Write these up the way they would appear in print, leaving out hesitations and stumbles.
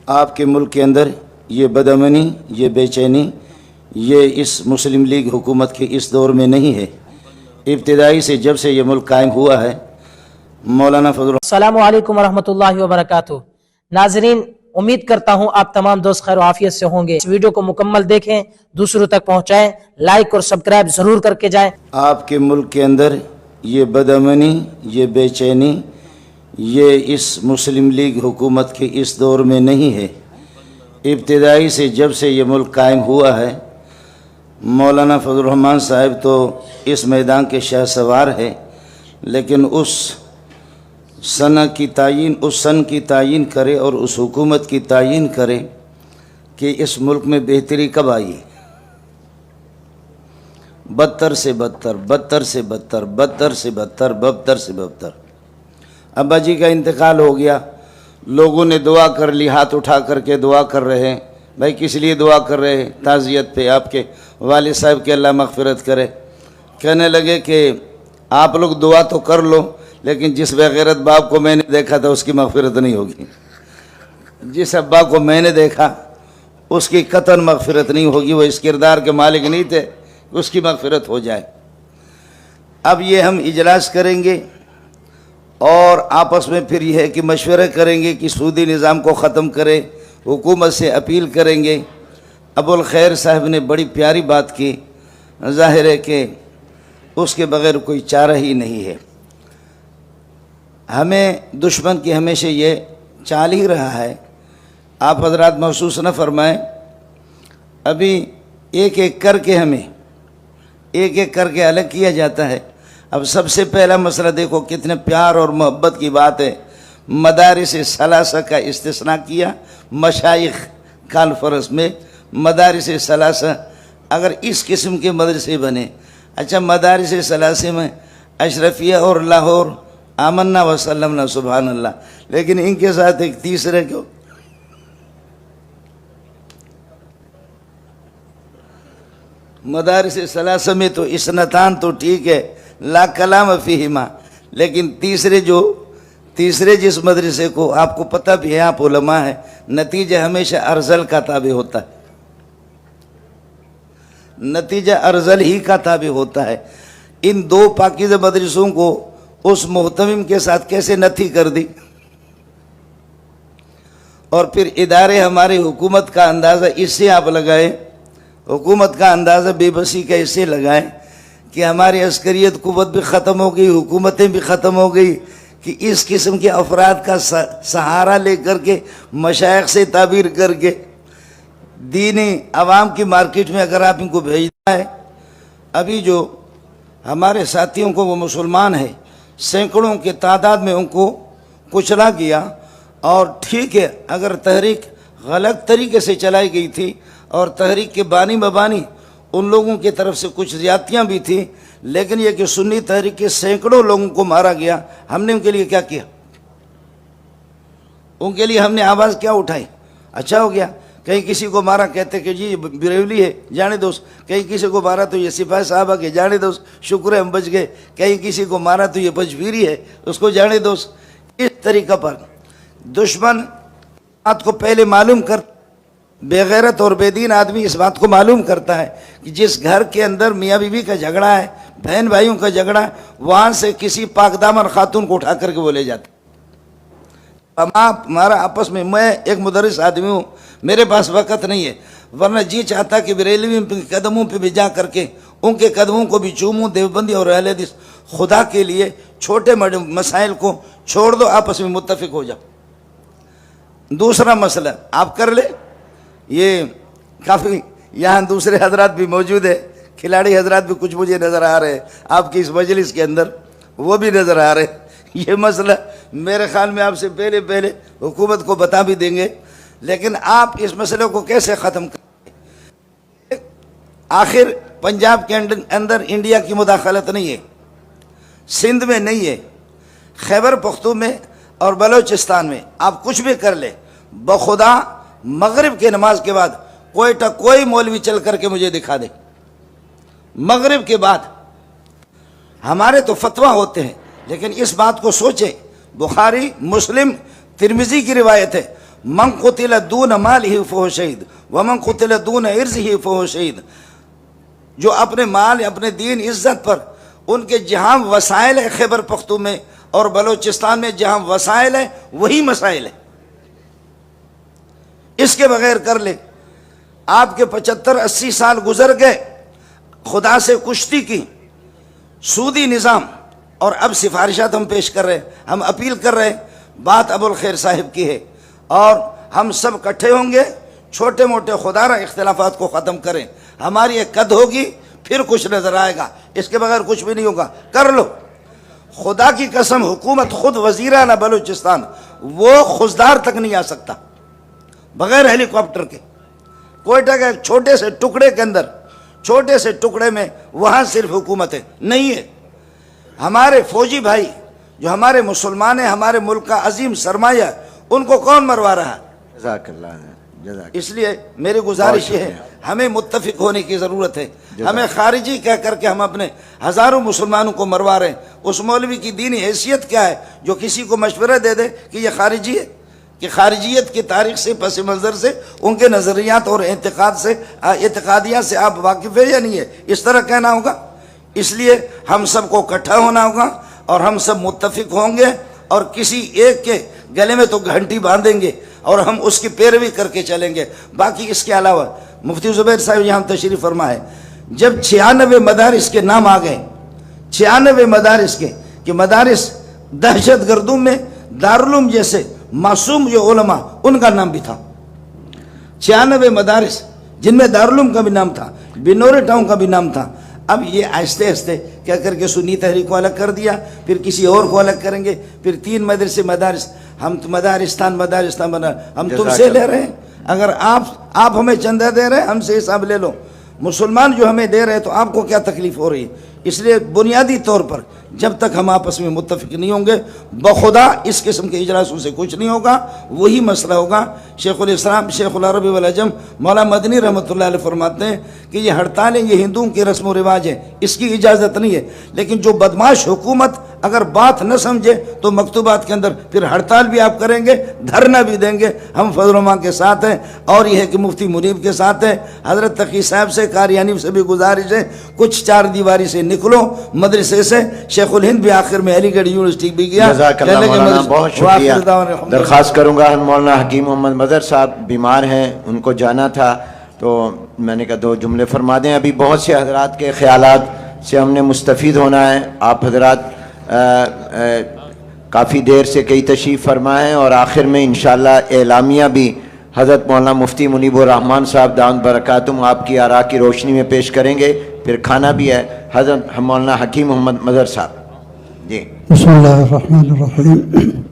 آپ کے ملک کے اندر یہ بدامنی، یہ بے چینی، یہ اس مسلم لیگ حکومت کے اس دور میں نہیں ہے۔ ابتدائی سے جب سے یہ ملک قائم ہوا ہے، مولانا فضل السلام علیکم ورحمۃ اللہ وبرکاتہ۔ ناظرین، امید کرتا ہوں آپ تمام دوست خیر و عافیت سے ہوں گے۔ اس ویڈیو کو مکمل دیکھیں، دوسروں تک پہنچائیں، لائک اور سبسکرائب ضرور کر کے جائیں۔ آپ کے ملک کے اندر یہ بدامنی، یہ بے چینی، یہ اس مسلم لیگ حکومت کے اس دور میں نہیں ہے۔ ابتدائی سے جب سے یہ ملک قائم ہوا ہے، مولانا فضل الرحمان صاحب تو اس میدان کے شاہ سوار ہے، لیکن اس سن کی تعین کرے اور اس حکومت کی تعین کرے کہ اس ملک میں بہتری کب آئی۔ بدتر سے بدتر، بدتر سے بدتر، بدتر سے بدتر، بدتر سے بدتر۔ ابا جی کا انتقال ہو گیا، لوگوں نے دعا کر لی، ہاتھ اٹھا کر کے دعا کر رہے ہیں۔ بھائی کس لیے دعا کر رہے ہیں؟ تعزیت پہ، آپ کے والد صاحب کے اللہ مغفرت کرے۔ کہنے لگے کہ آپ لوگ دعا تو کر لو، لیکن جس بغیرت باپ کو میں نے دیکھا تھا اس کی مغفرت نہیں ہوگی، جس ابا کو میں نے دیکھا اس کی قطعاً مغفرت نہیں ہوگی، وہ اس کردار کے مالک نہیں تھے، اس کی مغفرت ہو جائے۔ اب یہ ہم اجلاس کریں گے اور آپس میں پھر یہ ہے کہ مشورہ کریں گے کہ سودی نظام کو ختم کرے، حکومت سے اپیل کریں گے۔ ابو الخیر صاحب نے بڑی پیاری بات کی، ظاہر ہے کہ اس کے بغیر کوئی چارہ ہی نہیں ہے۔ ہمیں دشمن کی ہمیشہ یہ چال ہی رہا ہے، آپ حضرات محسوس نہ فرمائیں، ابھی ایک ایک کر کے ہمیں ایک ایک کر کے الگ کیا جاتا ہے۔ اب سب سے پہلا مسئلہ دیکھو کتنے پیار اور محبت کی بات ہے، مدارس ثلاثہ کا استثناء کیا مشائخ کانفرنس میں۔ مدارس ثلاثہ اگر اس قسم کے مدرسے بنے، اچھا مدارس ثلاثہ میں اشرفیہ اور لاہور آمنا وسلمنا سبحان اللہ، لیکن ان کے ساتھ ایک تیسرے کو مدارس ثلاثہ میں تو اسنتان تو ٹھیک ہے، لا کلام فیہما، لیکن تیسرے جس مدرسے کو آپ کو پتہ بھی ہے، آپ علماء ہیں، نتیجہ ہمیشہ ارذل کا تابع ہوتا ہے، نتیجہ ارذل ہی کا تابع ہوتا ہے۔ ان دو پاکیزہ مدرسوں کو اس محتمم کے ساتھ کیسے نتھی کر دی، اور پھر ادارے ہمارے حکومت کا اندازہ اس سے آپ لگائیں، حکومت کا اندازہ بے بسی کا اس سے لگائیں کہ ہماری عسکریت قوت بھی ختم ہو گئی، حکومتیں بھی ختم ہو گئی، کہ اس قسم کے افراد کا سہارا لے کر کے مشائخ سے تعبیر کر کے دینی عوام کی مارکیٹ میں اگر آپ ان کو بھیجنا ہے۔ ابھی جو ہمارے ساتھیوں کو وہ مسلمان ہیں، سینکڑوں کے تعداد میں ان کو کچلا گیا، اور ٹھیک ہے اگر تحریک غلط طریقے سے چلائی گئی تھی اور تحریک کے بانی مبانی ان لوگوں کی طرف سے کچھ زیادتیاں بھی تھیں، لیکن یہ کہ سنی تحریک کے سینکڑوں لوگوں کو مارا گیا، ہم نے ان کے لیے کیا کیا؟ ان کے لیے ہم نے آواز کیا اٹھائی؟ اچھا ہو گیا، کہیں کسی کو مارا کہتے کہ جی بریولی ہے جانے دو، کہیں کسی کو مارا تو یہ سپاہی صاحبہ کے جانے دو، شکر ہے ہم بچ گئے، کہیں کسی کو مارا تو یہ پجبیری ہے اس کو جانے دو۔ اس طریقہ پر دشمن بات کو پہلے معلوم کر، بے غیرت اور بے دین آدمی اس بات کو معلوم کرتا ہے کہ جس گھر کے اندر میاں بیوی کا جھگڑا ہے، بہن بھائیوں کا جھگڑا ہے، وہاں سے کسی پاک دامن خاتون کو اٹھا کر کے وہ لے جاتے۔ ہمارا آپس میں، میں ایک مدرس آدمی ہوں، میرے پاس وقت نہیں ہے، ورنہ جی چاہتا کہ بریلوی قدموں پہ بھی جا کر کے ان کے قدموں کو بھی چوموں۔ دیوبندی اور اہل حدیث، خدا کے لیے چھوٹے بڑے مسائل کو چھوڑ دو، آپس میں متفق ہو جاؤ۔ دوسرا مسئلہ آپ کر لیں، یہ کافی یہاں دوسرے حضرات بھی موجود ہیں، کھلاڑی حضرات بھی کچھ مجھے نظر آ رہے ہیں آپ کی اس مجلس کے اندر، وہ بھی نظر آ رہے ہیں۔ یہ مسئلہ میرے خیال میں آپ سے پہلے حکومت کو بتا بھی دیں گے، لیکن آپ اس مسئلے کو کیسے ختم کریں؟ آخر پنجاب کے اندر انڈیا کی مداخلت نہیں ہے، سندھ میں نہیں ہے، خیبر پختون میں اور بلوچستان میں آپ کچھ بھی کر لیں، بخدا مغرب کے نماز کے بعد کوئی مولوی چل کر کے مجھے دکھا دے، مغرب کے بعد ہمارے تو فتویٰ ہوتے ہیں، لیکن اس بات کو سوچیں، بخاری مسلم ترمذی کی روایت ہے، من قتل دون مالہ فہو شہید ومن قتل دون عرضہ فہو شہید. جو اپنے مال اپنے دین عزت پر ان کے جہاں وسائل ہے خیبر پختون میں اور بلوچستان میں جہاں وسائل ہے وہی مسائل ہے, اس کے بغیر کر لے. آپ کے 75-80 سال گزر گئے, خدا سے کشتی کی, سودی نظام, اور اب سفارشات ہم پیش کر رہے ہیں, ہم اپیل کر رہے ہیں. بات ابو الخیر صاحب کی ہے اور ہم سب اکٹھے ہوں گے, چھوٹے موٹے خدارہ اختلافات کو ختم کریں. ہماری ایک قد ہوگی پھر کچھ نظر آئے گا, اس کے بغیر کچھ بھی نہیں ہوگا. کر لو, خدا کی قسم حکومت خود وزیر اعلیٰ بلوچستان وہ خزدار تک نہیں آ سکتا بغیر ہیلی کاپٹر کے. کوئٹہ کے ایک چھوٹے سے ٹکڑے کے اندر, چھوٹے سے ٹکڑے میں وہاں صرف حکومت ہے نہیں ہے. ہمارے فوجی بھائی جو ہمارے مسلمان ہیں, ہمارے ملک کا عظیم سرمایہ, ان کو کون مروا رہا ہے؟ جزاک اللہ, جزاک. اس لیے میری گزارش یہ ہے, ہمیں متفق ہونے کی ضرورت ہے. ہمیں خارجی کہہ کر کے ہم اپنے ہزاروں مسلمانوں کو مروا رہے ہیں. اس مولوی کی دینی حیثیت کیا ہے جو کسی کو مشورہ دے دے کہ یہ خارجی ہے؟ کہ خارجیت کی تاریخ سے پس منظر سے ان کے نظریات اور اعتقادیات سے آپ واقف ہے یا نہیں ہے؟ اس طرح کہنا ہوگا. اس لیے ہم سب کو اکٹھا ہونا ہوگا اور ہم سب متفق ہوں گے اور کسی ایک کے گلے میں تو گھنٹی باندھیں گے اور ہم اس کی پیروی کر کے چلیں گے. باقی اس کے علاوہ مفتی زبیر صاحب یہاں تشریف فرما ہے, جب 96 مدارس کے نام آ گئے, 96 مدارس کے, کہ مدارس دہشت گردوں میں دارالعلوم جیسے معصوم جو علماء ان کا نام بھی تھا, 96 مدارس جن میں دارالعلوم کا بھی نام تھا, بنور ٹاؤن کا بھی نام تھا. اب یہ آہستہ آہستہ کیا کر کے سنی تحریک کو الگ کر دیا, پھر کسی اور کو الگ کریں گے, پھر 3 مدرسے مدارس, ہم مدارستان بنا, ہم تم سے لے رہے ہیں. اگر آپ ہمیں چندہ دے رہے ہیں ہم سے حساب لے لو. مسلمان جو ہمیں دے رہے ہیں تو آپ کو کیا تکلیف ہو رہی ہے؟ اس لیے بنیادی طور پر جب تک ہم آپس میں متفق نہیں ہوں گے بخدا اس قسم کے اجلاسوں سے کچھ نہیں ہوگا. وہی مسئلہ ہوگا. شیخ الاسلام شیخ العربی والعجم مولا مدنی رحمۃ اللہ علیہ فرماتے ہیں کہ یہ ہڑتالیں یہ ہندوؤں کی رسم و رواج ہے, اس کی اجازت نہیں ہے. لیکن جو بدماش حکومت اگر بات نہ سمجھے تو مکتوبات کے اندر پھر ہڑتال بھی آپ کریں گے, دھرنا بھی دیں گے. ہم فضل و مان کے ساتھ ہیں اور یہ ہے کہ مفتی منیب کے ساتھ ہیں. حضرت تقی صاحب سے قاری حنیف سے بھی گزارش ہے کچھ 4 دیواری سے نکلو مدرسے سے. شیخ الہند بھی آخر میں علی گڑھ یونیورسٹی بھی گیا. جزاک اللہ مولانا, بہت شکریہ. درخواست کروں گا مولانا حکیم محمد مظہر صاحب بیمار ہیں, ان کو جانا تھا تو میں نے کہا 2 جملے فرما دیں. ابھی بہت سے حضرات کے خیالات سے ہم نے مستفید ہونا ہے. آپ حضرات کافی دیر سے کئی تشریف فرما ہیں اور آخر میں انشاءاللہ اعلامیہ بھی حضرت مولانا مفتی منیب الرحمن صاحب دامت برکاتہم آپ کی آراء کی روشنی میں پیش کریں گے. پھر کھانا بھی ہے. حضرت مولانا حکیم محمد مظہر صاحب. جی بسم اللہ الرحمن الرحیم.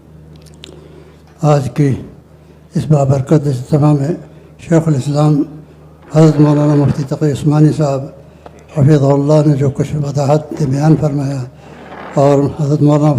آج کی اس بابرکت اجتماع میں شیخ الاسلام حضرت مولانا مفتی تقی عثمانی صاحب حفظہ اللہ نے جو کچھ وضاحت بیان فرمایا اور حضرت مولانا